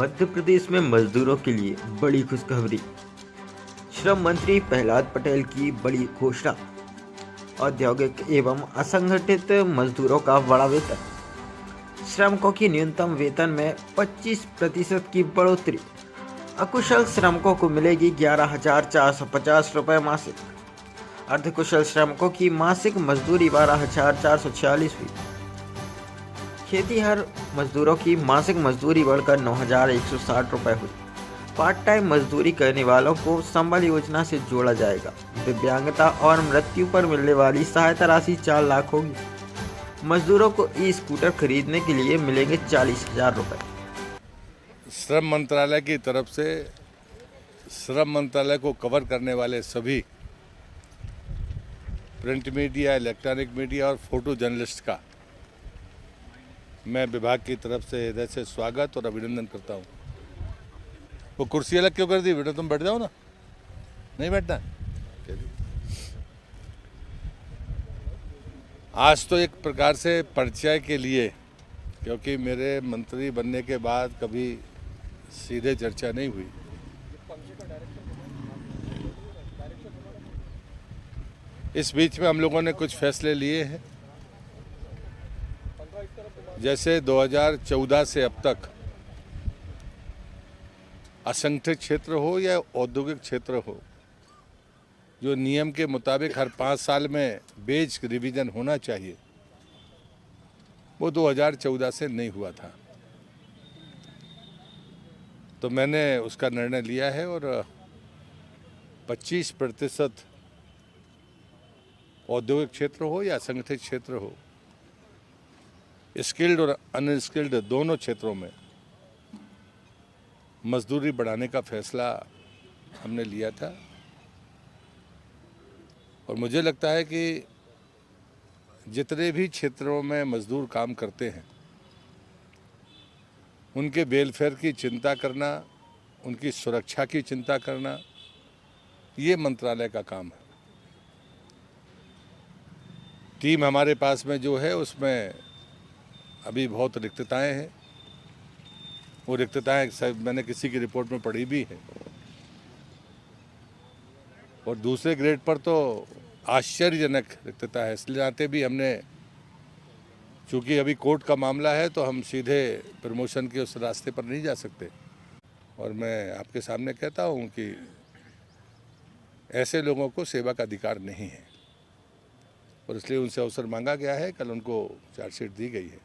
मध्य प्रदेश में मजदूरों के लिए बड़ी खुशखबरी। श्रम मंत्री प्रहलाद पटेल की बड़ी घोषणा। औद्योगिक एवं असंगठित मजदूरों का बड़ा वेतन। श्रमिकों की न्यूनतम वेतन में 25% की बढ़ोतरी। अकुशल श्रमिकों को मिलेगी 11,450 रुपये मासिक। अर्धकुशल श्रमिकों की मासिक मजदूरी 12,446 हुई। खेतीहर मजदूरों की मासिक मजदूरी बढ़कर 9,160 रुपये हुई। पार्ट टाइम मजदूरी करने वालों को संबल योजना से जोड़ा जाएगा। दिव्यांगता और मृत्यु पर मिलने वाली सहायता राशि 4 लाख होगी। मजदूरों को ई स्कूटर खरीदने के लिए मिलेंगे 40,000 रुपये। श्रम मंत्रालय की तरफ से श्रम मंत्रालय को कवर करने वाले सभी प्रिंट मीडिया, इलेक्ट्रॉनिक मीडिया और फोटो जर्नलिस्ट का मैं विभाग की तरफ से हृदय से स्वागत और अभिनंदन करता हूं। वो कुर्सी अलग क्यों कर दी बेटा? तुम बैठ जाओ ना, नहीं बैठना। आज तो एक प्रकार से परिचय के लिए, क्योंकि मेरे मंत्री बनने के बाद कभी सीधे चर्चा नहीं हुई। इस बीच में हम लोगों ने कुछ फैसले लिए हैं। जैसे 2014 से अब तक असंगठित क्षेत्र हो या औद्योगिक क्षेत्र हो, जो नियम के मुताबिक हर 5 साल में वेज रिवीजन होना चाहिए, वो 2014 से नहीं हुआ था। तो मैंने उसका निर्णय लिया है और 25% औद्योगिक क्षेत्र हो या असंगठित क्षेत्र हो, स्किल्ड और अनस्किल्ड दोनों क्षेत्रों में मजदूरी बढ़ाने का फैसला हमने लिया था। और मुझे लगता है कि जितने भी क्षेत्रों में मजदूर काम करते हैं, उनके वेलफेयर की चिंता करना, उनकी सुरक्षा की चिंता करना, ये मंत्रालय का काम है। टीम हमारे पास में जो है, उसमें अभी बहुत रिक्तताएं हैं। वो रिक्तताएं मैंने किसी की रिपोर्ट में पढ़ी भी है। और दूसरे ग्रेड पर तो आश्चर्यजनक रिक्तता है। इसलिए नाते भी हमने, चूँकि अभी कोर्ट का मामला है, तो हम सीधे प्रमोशन के उस रास्ते पर नहीं जा सकते। और मैं आपके सामने कहता हूँ कि ऐसे लोगों को सेवा का अधिकार नहीं है, और इसलिए उनसे अवसर मांगा गया है। कल उनको चार्जशीट दी गई है,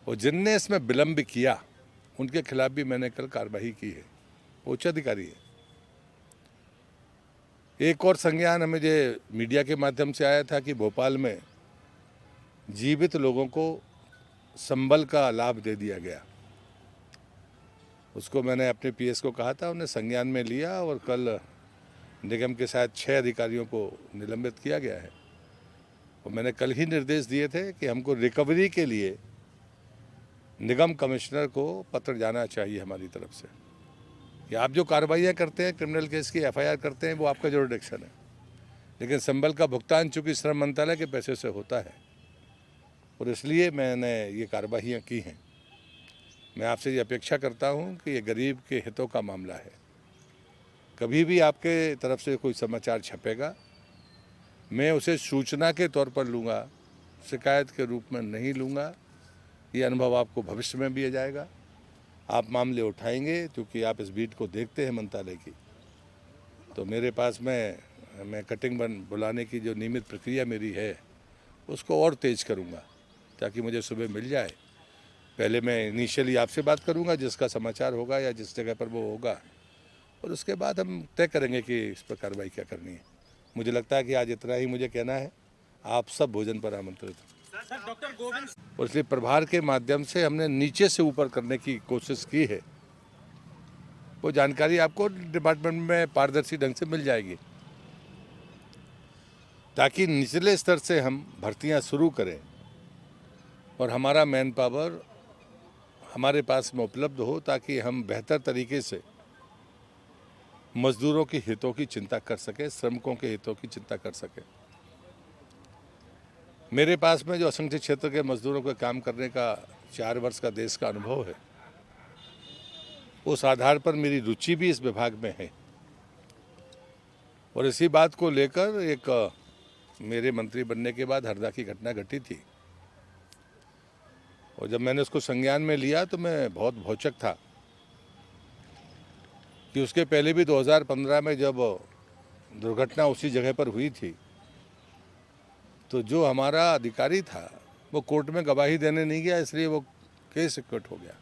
और जिनने इसमें विलम्ब किया उनके खिलाफ भी मैंने कल कार्रवाई की है। उच्च अधिकारी है। एक और संज्ञान हमें जो मीडिया के माध्यम से आया था कि भोपाल में जीवित लोगों को संबल का लाभ दे दिया गया। उसको मैंने अपने पीएस को कहा था, उन्हें संज्ञान में लिया, और कल निगम के साथ 6 अधिकारियों को निलंबित किया गया है। और मैंने कल ही निर्देश दिए थे कि हमको रिकवरी के लिए निगम कमिश्नर को पत्र जाना चाहिए हमारी तरफ से कि आप जो कार्रवाइयाँ करते हैं, क्रिमिनल केस की एफआईआर करते हैं, वो आपका जुरिडिक्शन है, लेकिन संबल का भुगतान चूँकि श्रम मंत्रालय के पैसे से होता है, और इसलिए मैंने ये कार्रवाइयाँ की हैं। मैं आपसे ये अपेक्षा करता हूँ कि ये गरीब के हितों का मामला है। कभी भी आपके तरफ से कोई समाचार छपेगा, मैं उसे सूचना के तौर पर लूँगा, शिकायत के रूप में नहीं लूँगा। ये अनुभव आपको भविष्य में भी आ जाएगा। आप मामले उठाएंगे, क्योंकि आप इस बीट को देखते हैं मंत्रालय की। तो मेरे पास में मैं कटिंग बुलाने की जो नियमित प्रक्रिया मेरी है, उसको और तेज़ करूँगा, ताकि मुझे सुबह मिल जाए। पहले मैं इनिशियली आपसे बात करूँगा, जिसका समाचार होगा या जिस जगह पर वो होगा, और उसके बाद हम तय करेंगे कि इस पर कार्रवाई क्या करनी है। मुझे लगता है कि आज इतना ही मुझे कहना है। आप सब भोजन पर आमंत्रित हैं। और इसलिए प्रभार के माध्यम से हमने नीचे से ऊपर करने की कोशिश की है। वो जानकारी आपको डिपार्टमेंट में पारदर्शी ढंग से मिल जाएगी, ताकि निचले स्तर से हम भर्तियां शुरू करें और हमारा मैन पावर हमारे पास में उपलब्ध हो, ताकि हम बेहतर तरीके से मजदूरों के हितों की चिंता कर सकें, श्रमिकों के हितों की चिंता कर सकें। मेरे पास में जो असंगठित क्षेत्र के मजदूरों के काम करने का 4 वर्ष का देश का अनुभव है, उस आधार पर मेरी रुचि भी इस विभाग में है। और इसी बात को लेकर एक मेरे मंत्री बनने के बाद हरदा की घटना घटी थी, और जब मैंने उसको संज्ञान में लिया तो मैं बहुत भौचक था कि उसके पहले भी 2015 में जब दुर्घटना उसी जगह पर हुई थी तो जो हमारा अधिकारी था वो कोर्ट में गवाही देने नहीं गया, इसलिए वो केस क्विट हो गया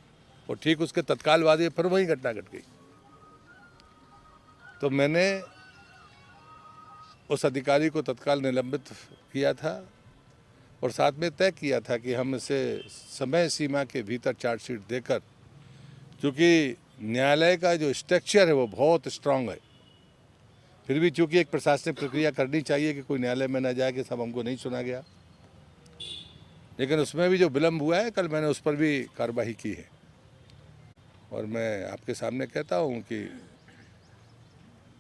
और ठीक उसके तत्काल बाद ये फिर वही घटना घट गई। तो मैंने उस अधिकारी को तत्काल निलंबित किया था और साथ में तय किया था कि हम इसे समय सीमा के भीतर चार्जशीट देकर, क्योंकि न्यायालय का जो स्ट्रक्चर है वो बहुत स्ट्रांग है, फिर भी चूंकि एक प्रशासनिक प्रक्रिया करनी चाहिए कि कोई न्यायालय में न जाए कि सब हमको नहीं सुना गया, लेकिन उसमें भी जो विलम्ब हुआ है कल मैंने उस पर भी कार्रवाई की है। और मैं आपके सामने कहता हूँ कि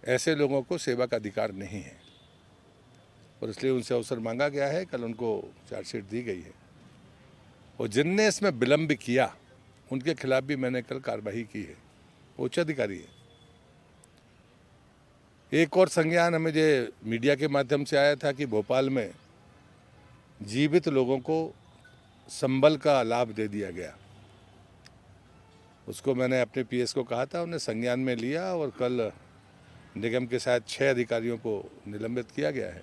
ऐसे लोगों को सेवा का अधिकार नहीं है और इसलिए उनसे अवसर मांगा गया है, कल उनको चार्जशीट दी गई है और जिनने इसमें विलम्ब किया उनके खिलाफ भी मैंने कल कार्रवाई की है, उच्च अधिकारी है। एक और संज्ञान हमें जो मीडिया के माध्यम से आया था कि भोपाल में जीवित लोगों को संबल का लाभ दे दिया गया, उसको मैंने अपने पीएस को कहा था, उन्हें संज्ञान में लिया और कल निगम के साथ 6 अधिकारियों को निलंबित किया गया है।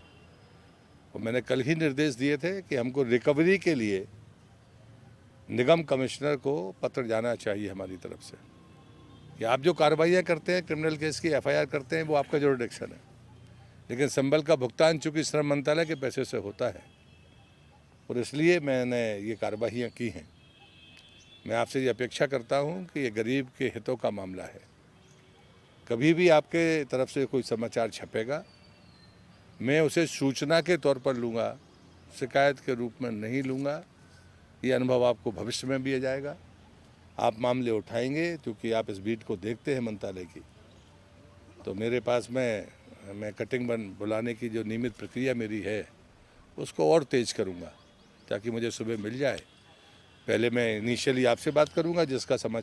और मैंने कल ही निर्देश दिए थे कि हमको रिकवरी के लिए निगम कमिश्नर को पत्र जाना चाहिए हमारी तरफ से कि आप जो कार्रवाइयाँ करते हैं, क्रिमिनल केस की एफआईआर करते हैं, वो आपका जुरिडिक्शन है, लेकिन संबल का भुगतान चूँकि श्रम मंत्रालय के पैसे से होता है और इसलिए मैंने ये कार्रवाइयाँ की हैं। मैं आपसे ये अपेक्षा करता हूँ कि ये गरीब के हितों का मामला है, कभी भी आपके तरफ से कोई समाचार छपेगा मैं उसे सूचना के तौर पर लूँगा, शिकायत के रूप में नहीं लूँगा। ये अनुभव आपको भविष्य में भी आ जाएगा, आप मामले उठाएंगे क्योंकि आप इस बीट को देखते हैं मंत्रालय की। तो मेरे पास मैं कटिंग बुलाने की जो नियमित प्रक्रिया मेरी है उसको और तेज़ करूँगा ताकि मुझे सुबह मिल जाए। पहले मैं इनिशियली आपसे बात करूँगा जिसका समाचार